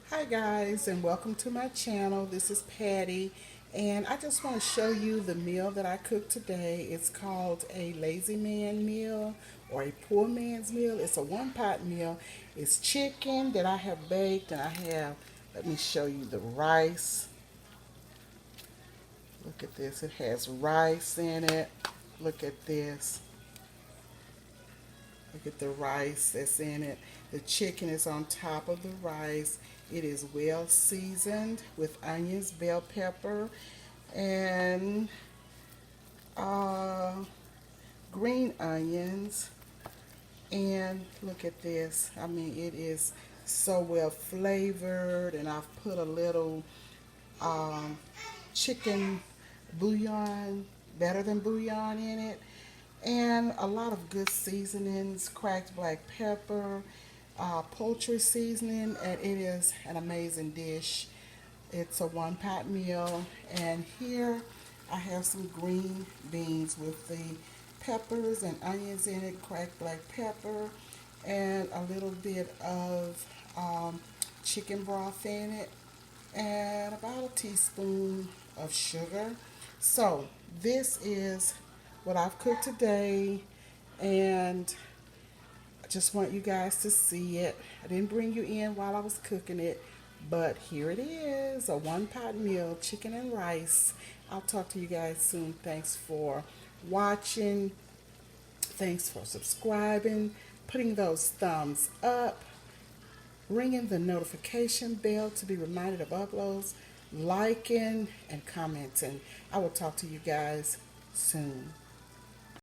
Hi guys, and welcome to my channel. This is Patty, and I just want to show you the meal that I cooked today. It's called a lazy man meal or a poor man's meal. It's a one pot meal. It's chicken that I have baked, and I have, let me show you the rice. Look at this. It has rice in it. Look at this. Look at the rice that's in it. The chicken is on top of the rice. It is well seasoned with onions, bell pepper, and uh, green onions. And look at this. I mean, it is so well flavored. And I've put a little um, chicken bouillon, better than bouillon in it, and a lot of good seasonings, cracked black pepper, poultry seasoning, and it is an amazing dish. It's a one pot meal, and here I have some green beans with the peppers and onions in it, cracked black pepper, and a little bit of chicken broth in it, and about a teaspoon of sugar. So this is what I've cooked today, and I just want you guys to see it. I didn't bring you in while I was cooking it, but here it is, a one pot meal, chicken and rice. I'll talk to you guys soon. Thanks for watching. Thanks for subscribing, putting those thumbs up, ringing the notification bell to be reminded of uploads, liking and commenting. I will talk to you guys soon.